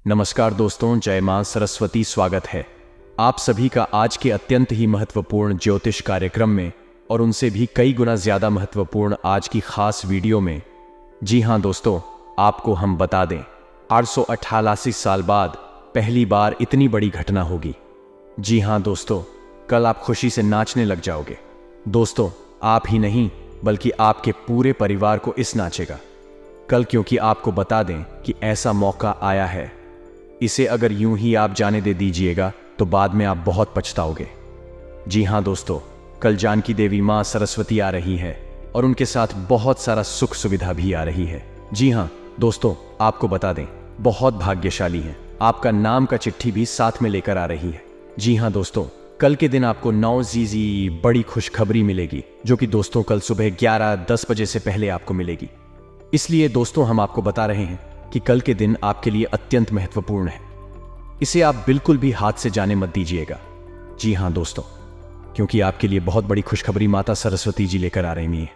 नमस्कार दोस्तों, जय मां सरस्वती। स्वागत है आप सभी का आज के अत्यंत ही महत्वपूर्ण ज्योतिष कार्यक्रम में और उनसे भी कई गुना ज्यादा महत्वपूर्ण आज की खास वीडियो में। जी हां दोस्तों, आपको हम बता दें 888 साल बाद पहली बार इतनी बड़ी घटना होगी। जी हां दोस्तों, कल आप खुशी से नाचने लग जाओगे। दोस्तों, आप ही नहीं बल्कि आपके पूरे परिवार को इस नाचेगा कल, क्योंकि आपको बता दें कि ऐसा मौका आया है। इसे अगर यूं ही आप जाने दे दीजिएगा तो बाद में आप बहुत पछताओगे। जी हां दोस्तों, कल जानकी देवी मां सरस्वती आ रही है और उनके साथ बहुत सारा सुख सुविधा भी आ रही है। जी हां दोस्तों, आपको बता दें बहुत भाग्यशाली हैं, आपका नाम का चिट्ठी भी साथ में लेकर आ रही है। जी हां दोस्तों, कल के दिन आपको 9 जी बड़ी खुशखबरी मिलेगी, जो कि दोस्तों कल सुबह 11:10 बजे से पहले आपको मिलेगी। इसलिए दोस्तों हम आपको बता रहे हैं कि कल के दिन आपके लिए अत्यंत महत्वपूर्ण है। इसे आप बिल्कुल भी हाथ से जाने मत दीजिएगा। जी हां दोस्तों, क्योंकि आपके लिए बहुत बड़ी खुशखबरी माता सरस्वती जी लेकर आ रही हैं।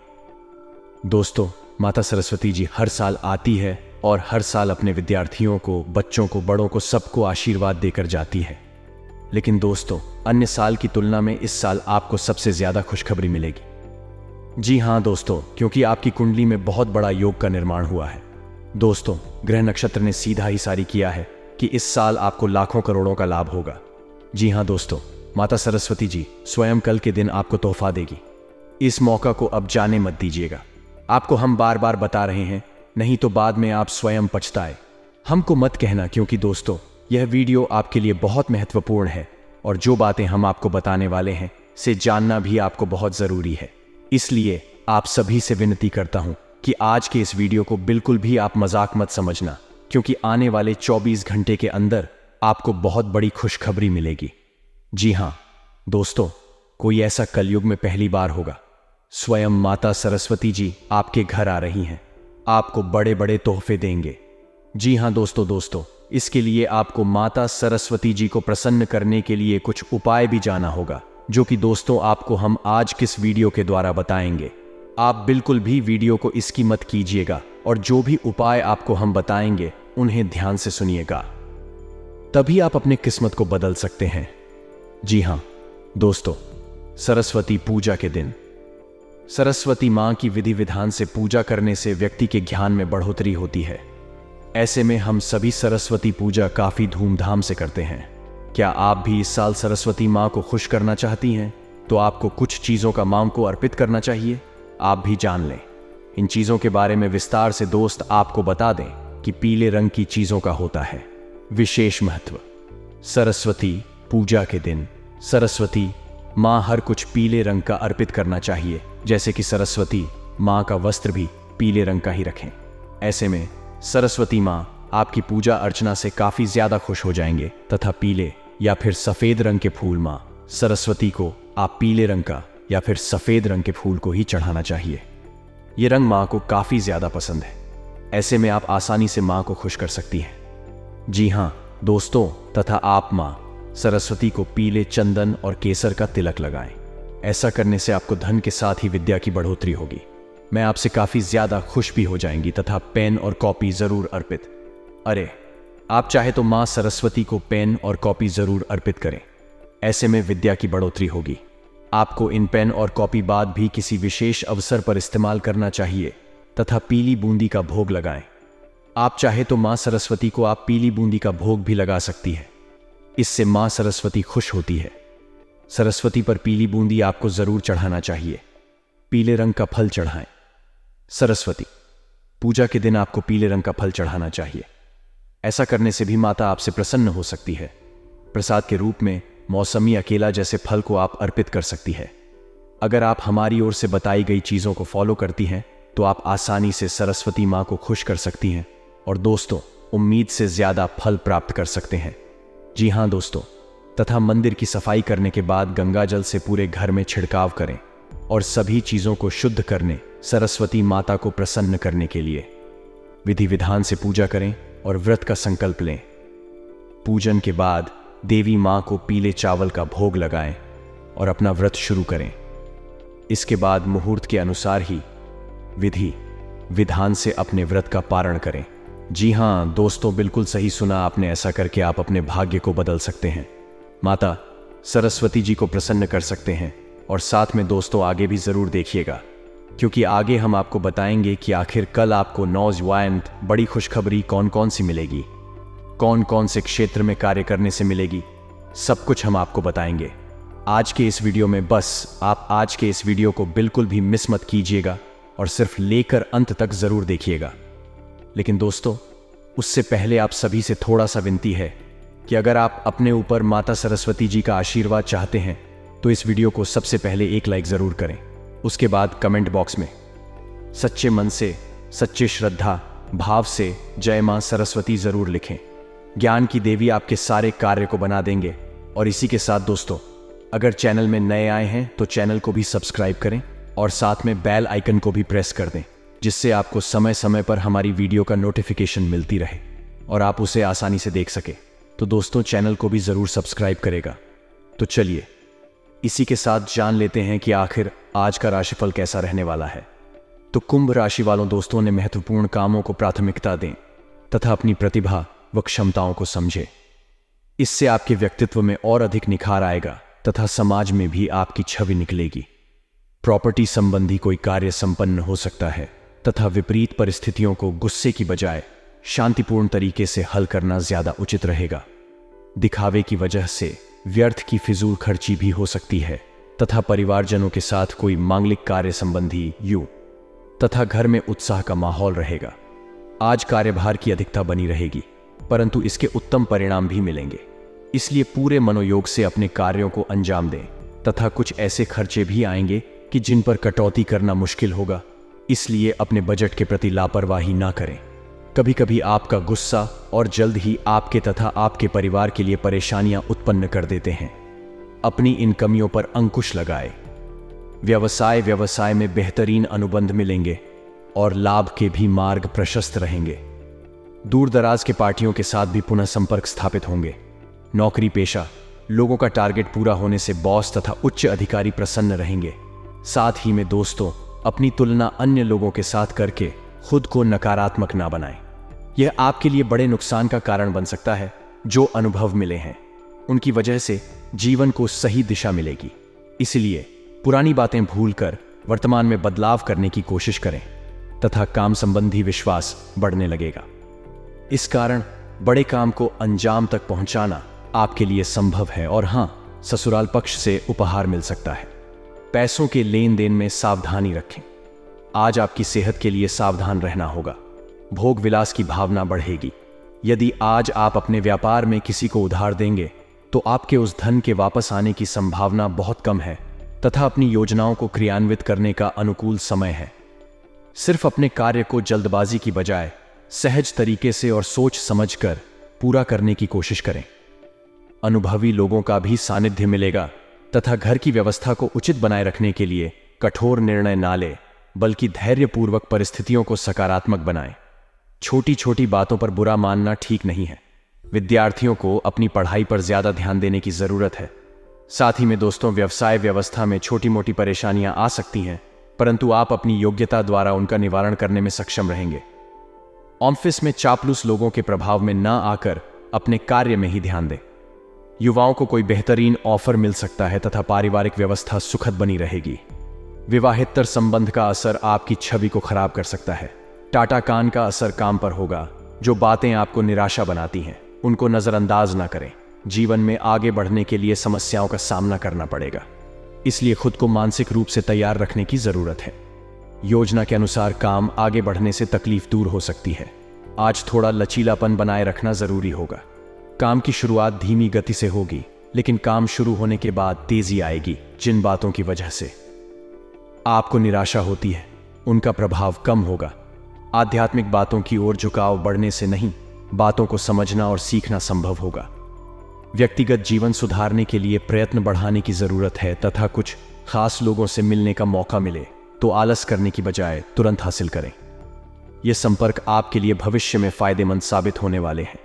दोस्तों, माता सरस्वती जी हर साल आती है और हर साल अपने विद्यार्थियों को, बच्चों को, बड़ों को, सबको आशीर्वाद देकर जाती है। लेकिन दोस्तों, अन्य साल की तुलना में इस साल आपको सबसे ज्यादा खुशखबरी मिलेगी। जी हां दोस्तों, क्योंकि आपकी कुंडली में बहुत बड़ा योग का निर्माण हुआ है। दोस्तों, ग्रह नक्षत्र ने सीधा ही सारी किया है कि इस साल आपको लाखों करोड़ों का लाभ होगा। जी हां दोस्तों, माता सरस्वती जी स्वयं कल के दिन आपको तोहफा देगी। इस मौका को अब जाने मत दीजिएगा। आपको हम बार बार बता रहे हैं, नहीं तो बाद में आप स्वयं पछताए। हमको मत कहना, क्योंकि दोस्तों यह वीडियो आपके लिए बहुत महत्वपूर्ण है और जो बातें हम आपको बताने वाले हैं से जानना भी आपको बहुत जरूरी है। इसलिए आप सभी से विनती करता हूं कि आज के इस वीडियो को बिल्कुल भी आप मजाक मत समझना, क्योंकि आने वाले 24 घंटे के अंदर आपको बहुत बड़ी खुशखबरी मिलेगी। जी हां दोस्तों, कोई ऐसा कलयुग में पहली बार होगा। स्वयं माता सरस्वती जी आपके घर आ रही हैं, आपको बड़े बड़े तोहफे देंगे। जी हां दोस्तों, इसके लिए आपको माता सरस्वती जी को प्रसन्न करने के लिए कुछ उपाय भी जाना होगा, जो कि दोस्तों आपको हम आज किस वीडियो के द्वारा बताएंगे। आप बिल्कुल भी वीडियो को इसकी मत कीजिएगा और जो भी उपाय आपको हम बताएंगे उन्हें ध्यान से सुनिएगा, तभी आप अपने किस्मत को बदल सकते हैं। जी हां दोस्तों, सरस्वती पूजा के दिन सरस्वती मां की विधि विधान से पूजा करने से व्यक्ति के ज्ञान में बढ़ोतरी होती है। ऐसे में हम सभी सरस्वती पूजा काफी धूमधाम से करते हैं। क्या आप भी इस साल सरस्वती मां को खुश करना चाहती हैं? तो आपको कुछ चीजों का मां को अर्पित करना चाहिए। आप भी जान लें इन चीजों के बारे में विस्तार से। दोस्त, आपको बता दें कि पीले रंग की चीजों का होता है विशेष महत्व। सरस्वती पूजा के दिन सरस्वती मां हर कुछ पीले रंग का अर्पित करना चाहिए, जैसे कि सरस्वती मां का वस्त्र भी पीले रंग का ही रखें। ऐसे में सरस्वती मां आपकी पूजा अर्चना से काफी ज्यादा खुश हो जाएंगे तथा पीले या फिर सफेद रंग के फूल मां सरस्वती को आप पीले रंग का या फिर सफेद रंग के फूल को ही चढ़ाना चाहिए। ये रंग मां को काफी ज्यादा पसंद है। ऐसे में आप आसानी से मां को खुश कर सकती हैं। जी हां दोस्तों, तथा आप मां सरस्वती को पीले चंदन और केसर का तिलक लगाएं। ऐसा करने से आपको धन के साथ ही विद्या की बढ़ोतरी होगी। मैं आपसे काफी ज्यादा खुश भी हो जाएंगी तथा पेन और कॉपी जरूर अर्पित। अरे, आप चाहे तो मां सरस्वती को पेन और कॉपी जरूर अर्पित करें। ऐसे में विद्या की बढ़ोतरी होगी। आपको इन पेन और कॉपी बाद भी किसी विशेष अवसर पर इस्तेमाल करना चाहिए तथा पीली बूंदी का भोग लगाएं। आप चाहे तो मां सरस्वती को आप पीली बूंदी का भोग भी लगा सकती है। इससे मां सरस्वती खुश होती है। सरस्वती पर पीली बूंदी आपको जरूर चढ़ाना चाहिए। पीले रंग का फल चढ़ाएं। सरस्वती पूजा के दिन आपको पीले रंग का फल चढ़ाना चाहिए। ऐसा करने से भी माता आपसे प्रसन्न हो सकती है। प्रसाद के रूप में मौसमी अकेला जैसे फल को आप अर्पित कर सकती है। अगर आप हमारी ओर से बताई गई चीजों को फॉलो करती हैं तो आप आसानी से सरस्वती मां को खुश कर सकती हैं और दोस्तों उम्मीद से ज्यादा फल प्राप्त कर सकते हैं। जी हां दोस्तों, तथा मंदिर की सफाई करने के बाद गंगा जल से पूरे घर में छिड़काव करें और सभी चीजों को शुद्ध करने सरस्वती माता को प्रसन्न करने के लिए विधि विधान से पूजा करें और व्रत का संकल्प लें। पूजन के बाद देवी मां को पीले चावल का भोग लगाएं और अपना व्रत शुरू करें। इसके बाद मुहूर्त के अनुसार ही विधि विधान से अपने व्रत का पारण करें। जी हाँ दोस्तों, बिल्कुल सही सुना आपने। ऐसा करके आप अपने भाग्य को बदल सकते हैं, माता सरस्वती जी को प्रसन्न कर सकते हैं। और साथ में दोस्तों आगे भी ज़रूर देखिएगा, क्योंकि आगे हम आपको बताएंगे कि आखिर कल आपको नौजवान बड़ी खुशखबरी कौन कौन सी मिलेगी, कौन कौन से क्षेत्र में कार्य करने से मिलेगी, सब कुछ हम आपको बताएंगे आज के इस वीडियो में। बस आप आज के इस वीडियो को बिल्कुल भी मिस मत कीजिएगा और सिर्फ लेकर अंत तक ज़रूर देखिएगा। लेकिन दोस्तों उससे पहले आप सभी से थोड़ा सा विनती है कि अगर आप अपने ऊपर माता सरस्वती जी का आशीर्वाद चाहते हैं तो इस वीडियो को सबसे पहले एक लाइक ज़रूर करें। उसके बाद कमेंट बॉक्स में सच्चे मन से, सच्चे श्रद्धा भाव से जय मां सरस्वती ज़रूर लिखें। ज्ञान की देवी आपके सारे कार्य को बना देंगे। और इसी के साथ दोस्तों अगर चैनल में नए आए हैं तो चैनल को भी सब्सक्राइब करें और साथ में बेल आइकन को भी प्रेस कर दें, जिससे आपको समय समय पर हमारी वीडियो का नोटिफिकेशन मिलती रहे और आप उसे आसानी से देख सके। तो दोस्तों चैनल को भी ज़रूर सब्सक्राइब करेगा। तो चलिए इसी के साथ जान लेते हैं कि आखिर आज का राशिफल कैसा रहने वाला है। तो कुंभ राशि वालों दोस्तों ने महत्वपूर्ण कामों को प्राथमिकता दें तथा अपनी प्रतिभा व क्षमताओं को समझें। इससे आपके व्यक्तित्व में और अधिक निखार आएगा तथा समाज में भी आपकी छवि निकलेगी। प्रॉपर्टी संबंधी कोई कार्य संपन्न हो सकता है तथा विपरीत परिस्थितियों को गुस्से की बजाय शांतिपूर्ण तरीके से हल करना ज्यादा उचित रहेगा। दिखावे की वजह से व्यर्थ की फिजूल खर्ची भी हो सकती है तथा परिवारजनों के साथ कोई मांगलिक कार्य संबंधी तथा घर में उत्साह का माहौल रहेगा। आज कार्यभार की अधिकता बनी रहेगी, परंतु इसके उत्तम परिणाम भी मिलेंगे। इसलिए पूरे मनोयोग से अपने कार्यों को अंजाम दें तथा कुछ ऐसे खर्चे भी आएंगे कि जिन पर कटौती करना मुश्किल होगा। इसलिए अपने बजट के प्रति लापरवाही ना करें। कभी कभी आपका गुस्सा और जल्द ही आपके तथा आपके परिवार के लिए परेशानियां उत्पन्न कर देते हैं। अपनी इन कमियों पर अंकुश लगाएं। व्यवसाय में बेहतरीन अनुबंध मिलेंगे और लाभ के भी मार्ग प्रशस्त रहेंगे। दूर दराज के पार्टियों के साथ भी पुनः संपर्क स्थापित होंगे। नौकरी पेशा लोगों का टारगेट पूरा होने से बॉस तथा उच्च अधिकारी प्रसन्न रहेंगे। साथ ही में दोस्तों अपनी तुलना अन्य लोगों के साथ करके खुद को नकारात्मक ना बनाएं। यह आपके लिए बड़े नुकसान का कारण बन सकता है। जो अनुभव मिले हैं उनकी वजह से जीवन को सही दिशा मिलेगी। इसलिए पुरानी बातें भूलकर वर्तमान में बदलाव करने की कोशिश करें तथा काम संबंधी विश्वास बढ़ने लगेगा। इस कारण बड़े काम को अंजाम तक पहुंचाना आपके लिए संभव है। और हां, ससुराल पक्ष से उपहार मिल सकता है। पैसों के लेन देन में सावधानी रखें। आज आपकी सेहत के लिए सावधान रहना होगा। भोग विलास की भावना बढ़ेगी। यदि आज आप अपने व्यापार में किसी को उधार देंगे तो आपके उस धन के वापस आने की संभावना बहुत कम है तथा अपनी योजनाओं को क्रियान्वित करने का अनुकूल समय है। सिर्फ अपने कार्य को जल्दबाजी की बजाय सहज तरीके से और सोच समझकर पूरा करने की कोशिश करें। अनुभवी लोगों का भी सानिध्य मिलेगा तथा घर की व्यवस्था को उचित बनाए रखने के लिए कठोर निर्णय ना ले, बल्कि धैर्यपूर्वक परिस्थितियों को सकारात्मक बनाएं। छोटी छोटी बातों पर बुरा मानना ठीक नहीं है। विद्यार्थियों को अपनी पढ़ाई पर ज्यादा ध्यान देने की जरूरत है। साथ ही में दोस्तों व्यवसाय व्यवस्था में छोटी मोटी परेशानियां आ सकती हैं, परंतु आप अपनी योग्यता द्वारा उनका निवारण करने में सक्षम रहेंगे। ऑफिस में चापलूस लोगों के प्रभाव में ना आकर अपने कार्य में ही ध्यान दें। युवाओं को कोई बेहतरीन ऑफर मिल सकता है तथा पारिवारिक व्यवस्था सुखद बनी रहेगी। विवाहेतर संबंध का असर आपकी छवि को खराब कर सकता है। टाटा कान का असर काम पर होगा। जो बातें आपको निराशा बनाती हैं उनको नजरअंदाज ना करें। जीवन में आगे बढ़ने के लिए समस्याओं का सामना करना पड़ेगा, इसलिए खुद को मानसिक रूप से तैयार रखने की जरूरत है। योजना के अनुसार काम आगे बढ़ने से तकलीफ दूर हो सकती है। आज थोड़ा लचीलापन बनाए रखना जरूरी होगा। काम की शुरुआत धीमी गति से होगी, लेकिन काम शुरू होने के बाद तेजी आएगी। जिन बातों की वजह से आपको निराशा होती है उनका प्रभाव कम होगा। आध्यात्मिक बातों की ओर झुकाव बढ़ने से नहीं, बातों को समझना और सीखना संभव होगा। व्यक्तिगत जीवन सुधारने के लिए प्रयत्न बढ़ाने की जरूरत है तथा कुछ खास लोगों से मिलने का मौका मिले तो आलस करने की बजाय तुरंत हासिल करें। ये संपर्क आपके लिए भविष्य में फायदेमंद साबित होने वाले हैं।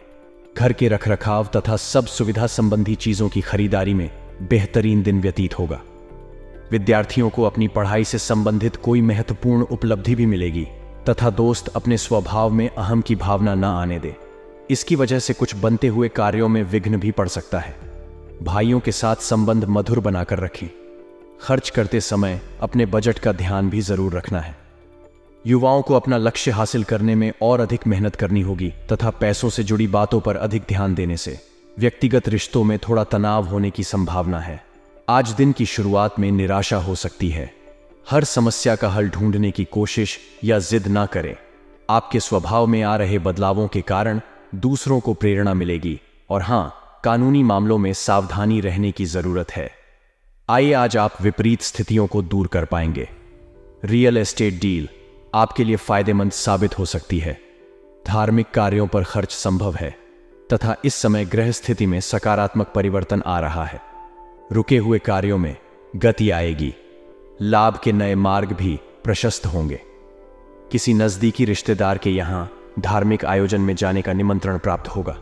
घर के रखरखाव तथा सब सुविधा संबंधी चीजों की खरीदारी में बेहतरीन दिन व्यतीत होगा। विद्यार्थियों को अपनी पढ़ाई से संबंधित कोई महत्वपूर्ण उपलब्धि भी मिलेगी। तथा दोस्त अपने स्वभाव में अहम की भावना न आने दे। इसकी वजह से कुछ बनते हुए कार्यों में विघ्न भी पड़ सकता है। भाइयों के साथ संबंध मधुर बनाकर रखें। खर्च करते समय अपने बजट का ध्यान भी जरूर रखना है। युवाओं को अपना लक्ष्य हासिल करने में और अधिक मेहनत करनी होगी तथा पैसों से जुड़ी बातों पर अधिक ध्यान देने से व्यक्तिगत रिश्तों में थोड़ा तनाव होने की संभावना है। आज दिन की शुरुआत में निराशा हो सकती है। हर समस्या का हल ढूंढने की कोशिश या जिद ना करें। आपके स्वभाव में आ रहे बदलावों के कारण दूसरों को प्रेरणा मिलेगी और हाँ, कानूनी मामलों में सावधानी रहने की जरूरत है। आइए आज आप विपरीत स्थितियों को दूर कर पाएंगे। रियल एस्टेट डील आपके लिए फायदेमंद साबित हो सकती है। धार्मिक कार्यों पर खर्च संभव है तथा इस समय ग्रह स्थिति में सकारात्मक परिवर्तन आ रहा है। रुके हुए कार्यों में गति आएगी। लाभ के नए मार्ग भी प्रशस्त होंगे। किसी नजदीकी रिश्तेदार के यहां धार्मिक आयोजन में जाने का निमंत्रण प्राप्त होगा।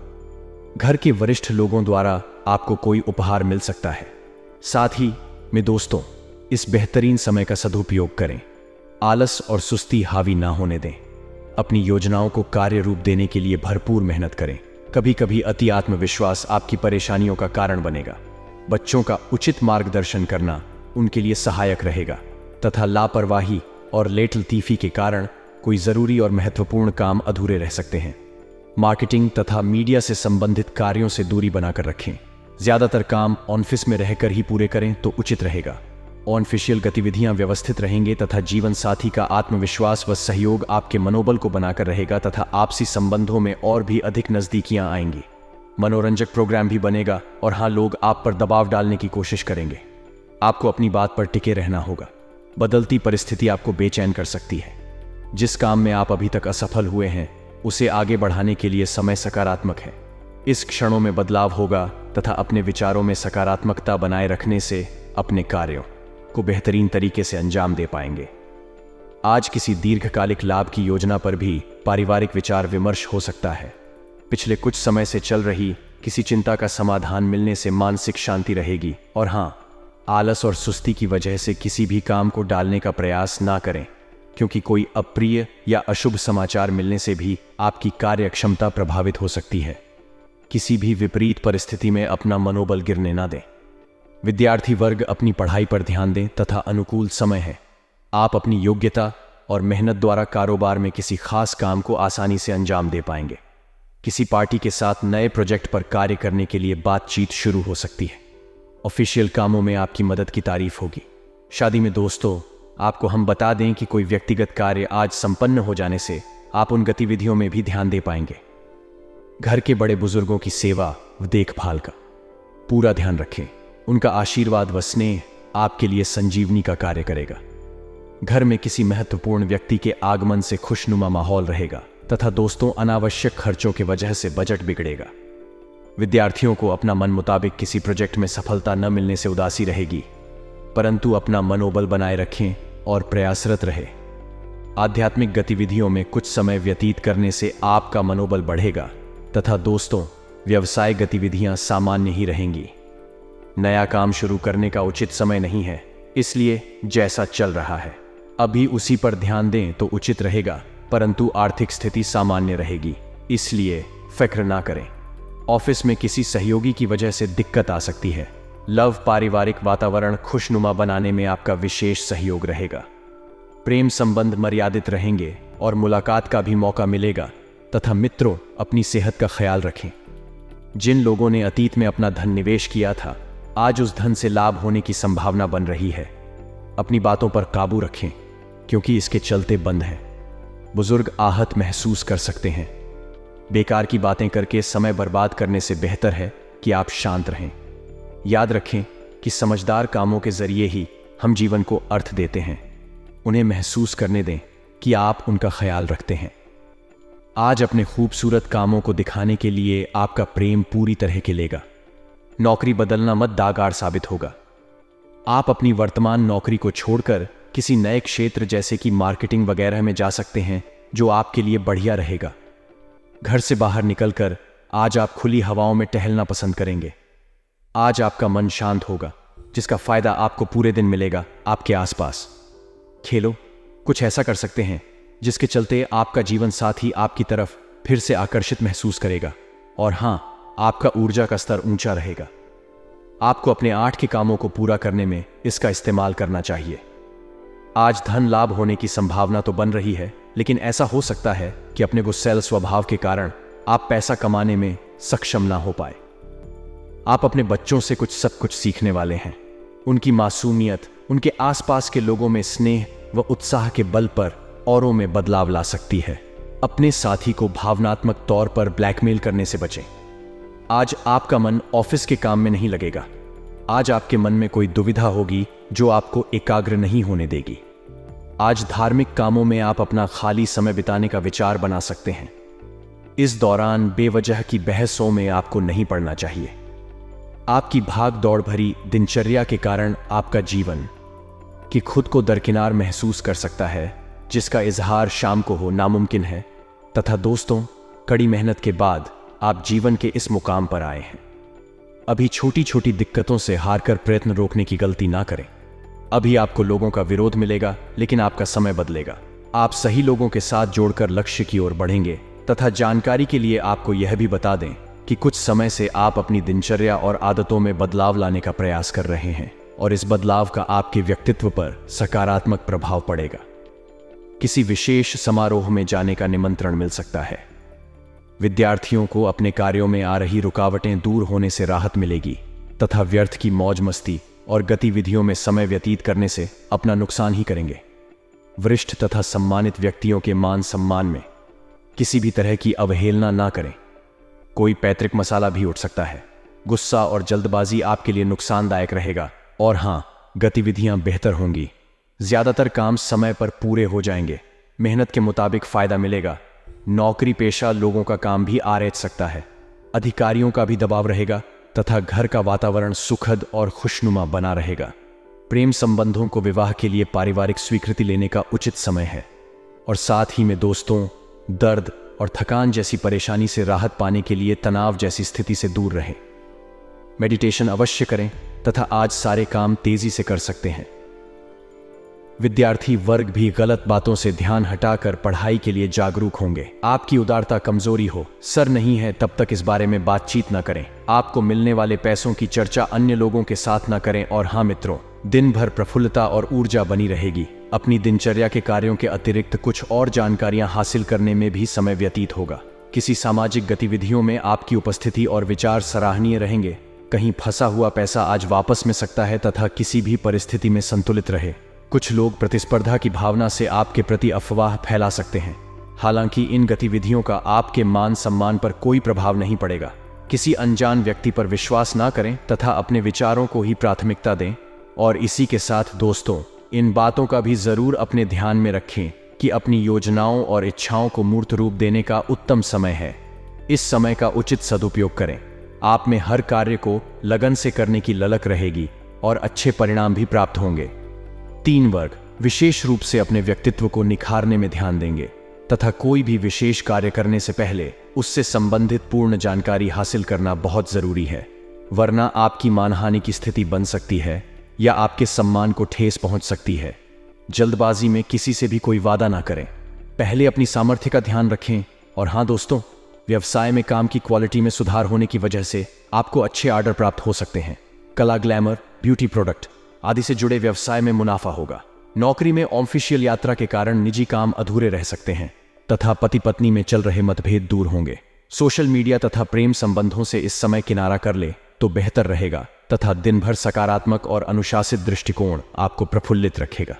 घर के वरिष्ठ लोगों द्वारा आपको कोई उपहार मिल सकता है। साथ ही में दोस्तों, इस बेहतरीन समय का सदुपयोग करें। आलस और सुस्ती हावी ना होने दें। अपनी योजनाओं को कार्य रूप देने के लिए भरपूर मेहनत करें। कभी कभी अति आत्मविश्वास आपकी परेशानियों का कारण बनेगा। बच्चों का उचित मार्गदर्शन करना उनके लिए सहायक रहेगा तथा लापरवाही और लेटलतीफी के कारण कोई जरूरी और महत्वपूर्ण काम अधूरे रह सकते हैं। मार्केटिंग तथा मीडिया से संबंधित कार्यों से दूरी बनाकर रखें। ज्यादातर काम ऑफिस में रहकर ही पूरे करें तो उचित रहेगा। ऑफिशियल गतिविधियां व्यवस्थित रहेंगे तथा जीवन साथी का आत्मविश्वास व सहयोग आपके मनोबल को बनाकर रहेगा तथा आपसी संबंधों में और भी अधिक नजदीकियां आएंगी। मनोरंजक प्रोग्राम भी बनेगा और हाँ, लोग आप पर दबाव डालने की कोशिश करेंगे। आपको अपनी बात पर टिके रहना होगा। बदलती परिस्थिति आपको बेचैन कर सकती है। जिस काम में आप अभी तक असफल हुए हैं उसे आगे बढ़ाने के लिए समय सकारात्मक है। इस क्षणों में बदलाव होगा तथा अपने विचारों में सकारात्मकता बनाए रखने से अपने कार्यों को बेहतरीन तरीके से अंजाम दे पाएंगे। आज किसी दीर्घकालिक लाभ की योजना पर भी पारिवारिक विचार विमर्श हो सकता है। पिछले कुछ समय से चल रही किसी चिंता का समाधान मिलने से मानसिक शांति रहेगी और हाँ, आलस और सुस्ती की वजह से किसी भी काम को डालने का प्रयास ना करें, क्योंकि कोई अप्रिय या अशुभ समाचार मिलने से भी आपकी कार्य क्षमता प्रभावित हो सकती है। किसी भी विपरीत परिस्थिति में अपना मनोबल गिरने ना दें। विद्यार्थी वर्ग अपनी पढ़ाई पर ध्यान दें तथा अनुकूल समय है। आप अपनी योग्यता और मेहनत द्वारा कारोबार में किसी खास काम को आसानी से अंजाम दे पाएंगे। किसी पार्टी के साथ नए प्रोजेक्ट पर कार्य करने के लिए बातचीत शुरू हो सकती है। ऑफिशियल कामों में आपकी मदद की तारीफ होगी। शादी में दोस्तों, आपको हम बता दें कि कोई व्यक्तिगत कार्य आज संपन्न हो जाने से आप उन गतिविधियों में भी ध्यान दे पाएंगे। घर के बड़े बुजुर्गों की सेवा व देखभाल का पूरा ध्यान रखें। उनका आशीर्वाद व स्नेह आपके लिए संजीवनी का कार्य करेगा। घर में किसी महत्वपूर्ण व्यक्ति के आगमन से खुशनुमा माहौल रहेगा तथा दोस्तों, अनावश्यक खर्चों की वजह से बजट बिगड़ेगा। विद्यार्थियों को अपना मन मुताबिक किसी प्रोजेक्ट में सफलता न मिलने से उदासी रहेगी, परंतु अपना मनोबल बनाए रखें और प्रयासरत रहे। आध्यात्मिक गतिविधियों में कुछ समय व्यतीत करने से आपका मनोबल बढ़ेगा तथा दोस्तों, व्यवसाय गतिविधियां सामान्य ही रहेंगी। नया काम शुरू करने का उचित समय नहीं है, इसलिए जैसा चल रहा है अभी उसी पर ध्यान दें तो उचित रहेगा, परंतु आर्थिक स्थिति सामान्य रहेगी, इसलिए फिक्र ना करें। ऑफिस में किसी सहयोगी की वजह से दिक्कत आ सकती है। लव पारिवारिक वातावरण खुशनुमा बनाने में आपका विशेष सहयोग रहेगा। प्रेम संबंध मर्यादित रहेंगे और मुलाकात का भी मौका मिलेगा तथा मित्रों, अपनी सेहत का ख्याल रखें। जिन लोगों ने अतीत में अपना धन निवेश किया था, आज उस धन से लाभ होने की संभावना बन रही है। अपनी बातों पर काबू रखें, क्योंकि इसके चलते बंद है। बुजुर्ग आहत महसूस कर सकते हैं। बेकार की बातें करके समय बर्बाद करने से बेहतर है कि आप शांत रहें। याद रखें कि समझदार कामों के जरिए ही हम जीवन को अर्थ देते हैं। उन्हें महसूस करने दें कि आप उनका ख्याल रखते हैं। आज अपने खूबसूरत कामों को दिखाने के लिए आपका प्रेम पूरी तरह खिलेगा। नौकरी बदलना मत दागार साबित होगा। आप अपनी वर्तमान नौकरी को छोड़कर किसी नए क्षेत्र जैसे कि मार्केटिंग वगैरह में जा सकते हैं, जो आपके लिए बढ़िया रहेगा। घर से बाहर निकलकर आज आप खुली हवाओं में टहलना पसंद करेंगे। आज आपका मन शांत होगा, जिसका फायदा आपको पूरे दिन मिलेगा। आपके आसपास खेलो, कुछ ऐसा कर सकते हैं जिसके चलते आपका जीवन साथी आपकी तरफ फिर से आकर्षित महसूस करेगा और हाँ, आपका ऊर्जा का स्तर ऊंचा रहेगा। आपको अपने 8 के कामों को पूरा करने में इसका इस्तेमाल करना चाहिए। आज धन लाभ होने की संभावना तो बन रही है, लेकिन ऐसा हो सकता है कि अपने गुस्सैल स्वभाव के कारण आप पैसा कमाने में सक्षम ना हो पाए। आप अपने बच्चों से सब कुछ सीखने वाले हैं। उनकी मासूमियत उनके आसपास के लोगों में स्नेह व उत्साह के बल पर औरों में बदलाव ला सकती है। अपने साथी को भावनात्मक तौर पर ब्लैकमेल करने से बचें। आज आपका मन ऑफिस के काम में नहीं लगेगा। आज आपके मन में कोई दुविधा होगी जो आपको एकाग्र नहीं होने देगी। आज धार्मिक कामों में आप अपना खाली समय बिताने का विचार बना सकते हैं। इस दौरान बेवजह की बहसों में आपको नहीं पड़ना चाहिए। आपकी भाग दौड़ भरी दिनचर्या के कारण आपका जीवन कि खुद को दरकिनार महसूस कर सकता है, जिसका इजहार शाम को हो नामुमकिन है। तथा दोस्तों, कड़ी मेहनत के बाद आप जीवन के इस मुकाम पर आए हैं। अभी छोटी छोटी दिक्कतों से हारकर प्रयत्न रोकने की गलती ना करें। अभी आपको लोगों का विरोध मिलेगा, लेकिन आपका समय बदलेगा। आप सही लोगों के साथ जोड़कर लक्ष्य की ओर बढ़ेंगे। तथा जानकारी के लिए आपको यह भी बता दें कि कुछ समय से आप अपनी दिनचर्या और आदतों में बदलाव लाने का प्रयास कर रहे हैं और इस बदलाव का आपके व्यक्तित्व पर सकारात्मक प्रभाव पड़ेगा। किसी विशेष समारोह में जाने का निमंत्रण मिल सकता है। विद्यार्थियों को अपने कार्यों में आ रही रुकावटें दूर होने से राहत मिलेगी तथा व्यर्थ की मौज मस्ती और गतिविधियों में समय व्यतीत करने से अपना नुकसान ही करेंगे। वरिष्ठ तथा सम्मानित व्यक्तियों के मान सम्मान में किसी भी तरह की अवहेलना ना करें। कोई पैतृक मसाला भी उठ सकता है। गुस्सा और जल्दबाजी आपके लिए नुकसानदायक रहेगा और हाँ, गतिविधियां बेहतर होंगी। ज्यादातर काम समय पर पूरे हो जाएंगे। मेहनत के मुताबिक फायदा मिलेगा। नौकरी पेशा लोगों का काम भी आरेच सकता है। अधिकारियों का भी दबाव रहेगा तथा घर का वातावरण सुखद और खुशनुमा बना रहेगा। प्रेम संबंधों को विवाह के लिए पारिवारिक स्वीकृति लेने का उचित समय है और साथ ही में दोस्तों, दर्द और थकान जैसी परेशानी से राहत पाने के लिए तनाव जैसी स्थिति से दूर रहें। मेडिटेशन अवश्य करें तथा आज सारे काम तेजी से कर सकते हैं। विद्यार्थी वर्ग भी गलत बातों से ध्यान हटाकर पढ़ाई के लिए जागरूक होंगे। आपकी उदारता कमजोरी हो, सर नहीं है तब तक इस बारे में बातचीत न करें। आपको मिलने वाले पैसों की चर्चा अन्य लोगों के साथ न करें और हाँ मित्रों, दिन भर प्रफुल्लता और ऊर्जा बनी रहेगी। अपनी दिनचर्या के कार्यों के अतिरिक्त कुछ और जानकारियां हासिल करने में भी समय व्यतीत होगा। किसी सामाजिक गतिविधियों में आपकी उपस्थिति और विचार सराहनीय रहेंगे। कहीं फंसा हुआ पैसा आज वापस मिल सकता है तथा किसी भी परिस्थिति में संतुलित रहे। कुछ लोग प्रतिस्पर्धा की भावना से आपके प्रति अफवाह फैला सकते हैं। हालांकि इन गतिविधियों का आपके मान सम्मान पर कोई प्रभाव नहीं पड़ेगा। किसी अनजान व्यक्ति पर विश्वास ना करें तथा अपने विचारों को ही प्राथमिकता दें। और इसी के साथ दोस्तों, इन बातों का भी जरूर अपने ध्यान में रखें कि अपनी योजनाओं और इच्छाओं को मूर्त रूप देने का उत्तम समय है। इस समय का उचित सदुपयोग करें। आप में हर कार्य को लगन से करने की ललक रहेगी और अच्छे परिणाम भी प्राप्त होंगे। 3 वर्ग विशेष रूप से अपने व्यक्तित्व को निखारने में ध्यान देंगे तथा कोई भी विशेष कार्य करने से पहले उससे संबंधित पूर्ण जानकारी हासिल करना बहुत जरूरी है, वरना आपकी मानहानि की स्थिति बन सकती है या आपके सम्मान को ठेस पहुंच सकती है। जल्दबाजी में किसी से भी कोई वादा ना करें। पहले अपनी सामर्थ्य का ध्यान रखें। और हाँ दोस्तों, व्यवसाय में काम की क्वालिटी में सुधार होने की वजह से आपको अच्छे ऑर्डर प्राप्त हो सकते हैं। कला, ग्लैमर, ब्यूटी प्रोडक्ट आदि से जुड़े व्यवसाय में मुनाफा होगा। नौकरी में ऑफिशियल यात्रा के कारण निजी काम अधूरे रह सकते हैं तथा पति पत्नी में चल रहे मतभेद दूर होंगे। सोशल मीडिया तथा प्रेम संबंधों से इस समय किनारा कर ले तो बेहतर रहेगा तथा दिन भर सकारात्मक और अनुशासित दृष्टिकोण आपको प्रफुल्लित रखेगा।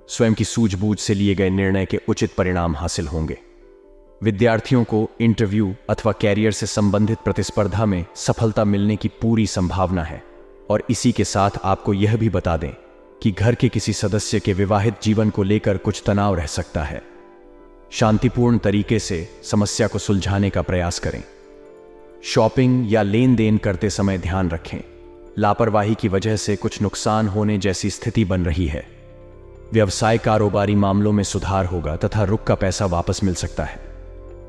स्वयं की सूझबूझ से लिए गए निर्णय के उचित परिणाम हासिल होंगे। विद्यार्थियों को इंटरव्यू अथवा कैरियर से संबंधित प्रतिस्पर्धा में सफलता मिलने की पूरी संभावना है। और इसी के साथ आपको यह भी बता दें कि घर के किसी सदस्य के विवाहित जीवन को लेकर कुछ तनाव रह सकता है। शांतिपूर्ण तरीके से समस्या को सुलझाने का प्रयास करें। शॉपिंग या लेन देन करते समय ध्यान रखें। लापरवाही की वजह से कुछ नुकसान होने जैसी स्थिति बन रही है। व्यवसाय कारोबारी मामलों में सुधार होगा तथा रुक का पैसा वापस मिल सकता है।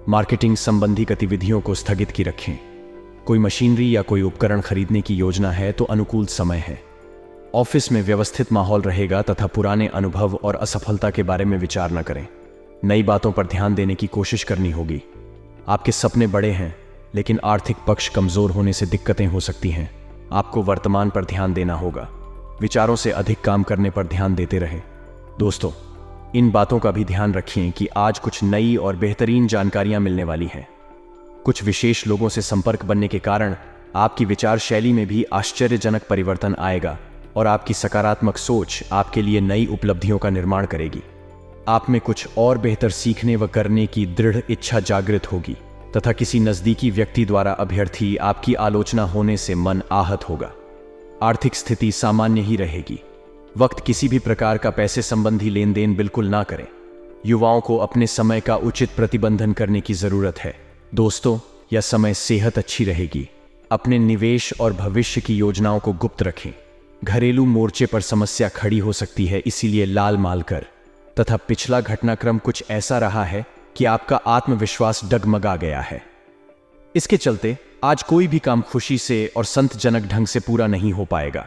मार्केटिंग संबंधी गतिविधियों को स्थगित की रखें। कोई मशीनरी या कोई उपकरण खरीदने की योजना है तो अनुकूल समय है। ऑफिस में व्यवस्थित माहौल रहेगा तथा पुराने अनुभव और असफलता के बारे में विचार न करें। नई बातों पर ध्यान देने की कोशिश करनी होगी। आपके सपने बड़े हैं, लेकिन आर्थिक पक्ष कमजोर होने से दिक्कतें हो सकती हैं। आपको वर्तमान पर ध्यान देना होगा। विचारों से अधिक काम करने पर ध्यान देते रहें। दोस्तों, इन बातों का भी ध्यान रखें कि आज कुछ नई और बेहतरीन जानकारियां मिलने वाली हैं। कुछ विशेष लोगों से संपर्क बनने के कारण आपकी विचार शैली में भी आश्चर्यजनक परिवर्तन आएगा और आपकी सकारात्मक सोच आपके लिए नई उपलब्धियों का निर्माण करेगी। आप में कुछ और बेहतर सीखने व करने की दृढ़ इच्छा जागृत होगी तथा किसी नजदीकी व्यक्ति द्वारा अभ्यर्थी आपकी आलोचना होने से मन आहत होगा। आर्थिक स्थिति सामान्य ही रहेगी। वक्त किसी भी प्रकार का पैसे संबंधी लेन देन बिल्कुल ना करें। युवाओं को अपने समय का उचित प्रतिबंधन करने की जरूरत है। दोस्तों, यह समय सेहत अच्छी रहेगी। अपने निवेश और भविष्य की योजनाओं को गुप्त रखें। घरेलू मोर्चे पर समस्या खड़ी हो सकती है, इसीलिए लाल माल कर। तथा पिछला घटनाक्रम कुछ ऐसा रहा है कि आपका आत्मविश्वास डगमगा गया है। इसके चलते आज कोई भी काम खुशी से और संतजनक ढंग से पूरा नहीं हो पाएगा।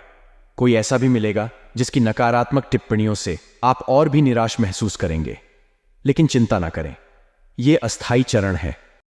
कोई ऐसा भी मिलेगा जिसकी नकारात्मक टिप्पणियों से आप और भी निराश महसूस करेंगे। लेकिन चिंता ना करें, यह अस्थायी चरण है।